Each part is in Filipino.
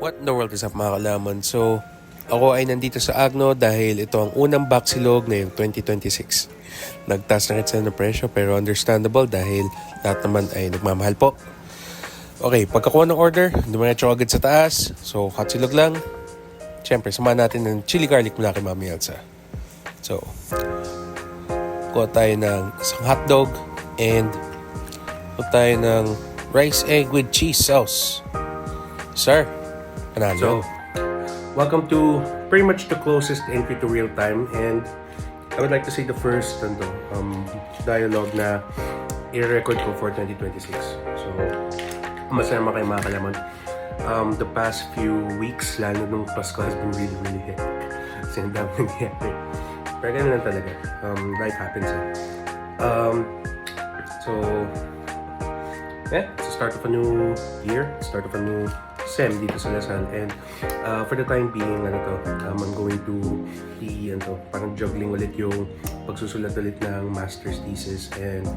What in the world is up mga kalaman? So, ako ay nandito sa Agno dahil ito ang unang Baksilog ngayong 2026. Nagtaas na rin sila ng presyo pero understandable dahil lahat naman ay nagmamahal po. Okay, pagkakuha ng order, dumiretso agad sa taas. So, hot silog lang. Siyempre, samahan natin ng chili garlic mula kay Mami Elsa. So, kuha tayo ng isang hotdog and kuha tayo ng rice egg with cheese sauce. Sir, panalo. So, welcome to pretty much the closest entry to real time, and I would like to say the first dialogue na i-record ko for 2026. So, masaya naman kayo mga kalaman. The past few weeks, lalo nung Pasko, has been really, really hectic. Kasi ang dami nangyayari. Pero ganun lang talaga. Life happens. So, start of a new year, start of a new SEM dito sa Lasal, and for the time being, I'm going to be, parang juggling ulit yung pagsusulat ulit ng master's thesis and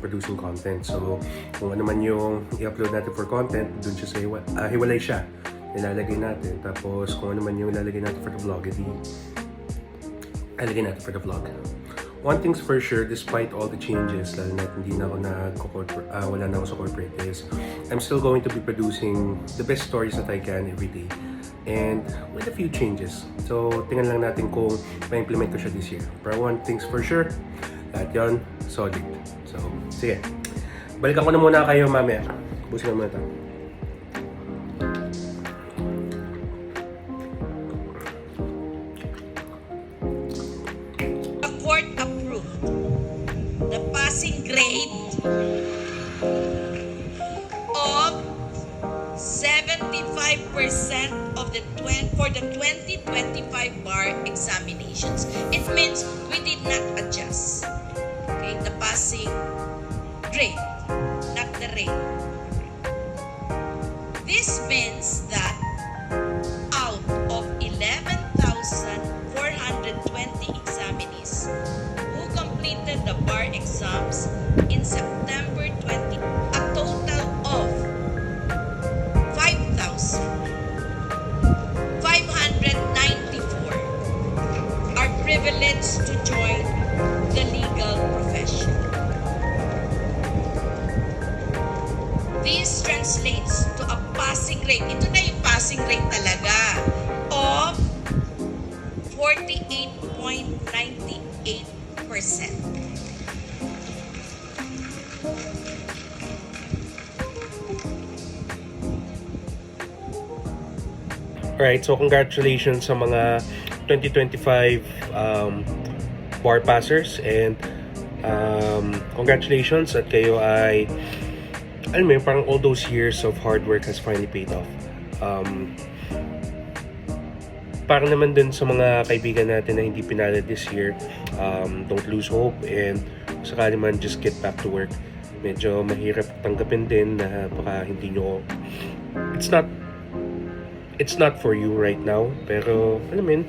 producing content. So, kung ano man yung i-upload natin for content, dun siya sa hiwalay siya, ilalagay natin. Tapos, kung ano man yung ilalagay natin for the vlog, ilalagay natin for the vlog. One thing's for sure, despite all the changes, lalo na hindi na ako wala na ako sa corporate, is I'm still going to be producing the best stories that I can every day, and with a few changes. So, tingnan lang natin kung ma-implement ko siya this year. Pero one thing's for sure, lahat yun, solid. So, sige. Balikan ko na muna kayo mamaya. Busin ko muna ito. The passing grade of 75% of for the 2025 bar examinations. It means we did not adjust. Okay, the passing grade, not the rate. This means that out of 11,420 examinees who completed the bar exams in September 20, a total of 5,594 are privileged to join the legal profession. This translates to a passing rate. Ito na yung passing rate talaga of 48.98%. Alright, so congratulations sa mga 2025 bar passers, and congratulations at kayo ay, alam mo yun, parang all those years of hard work has finally paid off. Parang naman din sa mga kaibigan natin na hindi pinalad this year, don't lose hope, and sakali man, just get back to work. Medyo mahirap tanggapin din na baka hindi nyo, it's not for you right now, pero alam mo yun,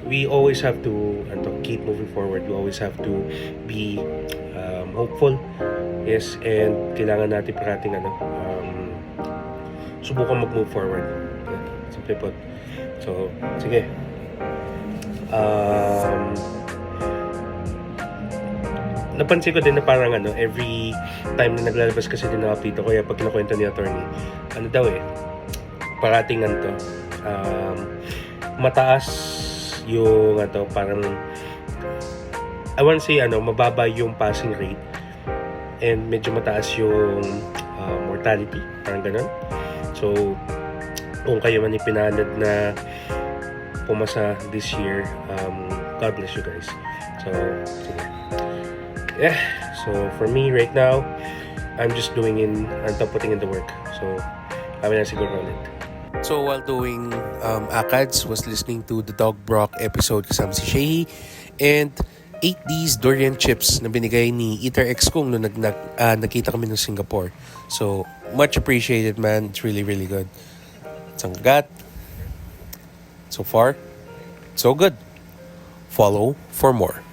we always have to keep moving forward. We always have to be hopeful, yes, and kailangan natin parating subukan mag-move forward. Simple put. So, sige. Napansin ko din na parang every time na naglalabas kasi din na update ako, kaya pag kinakwento ni attorney, parating mataas yung parang I want to say mababa yung passing rate, and medyo mataas yung mortality, parang ganun. So, kung kayo man ipinalad na pumasa this year, God bless you guys. So, sige. Yeah, so for me right now, I'm just putting in the work. So, kami na siguro ulit. So while doing ACADS, was listening to the Dog Brock episode kasama si Shehi, and ate these durian chips na binigay ni Eater X Kung nung nakita kami ng Singapore. So much appreciated, man. It's really, really good. Sanggat. So far, so good. Follow for more.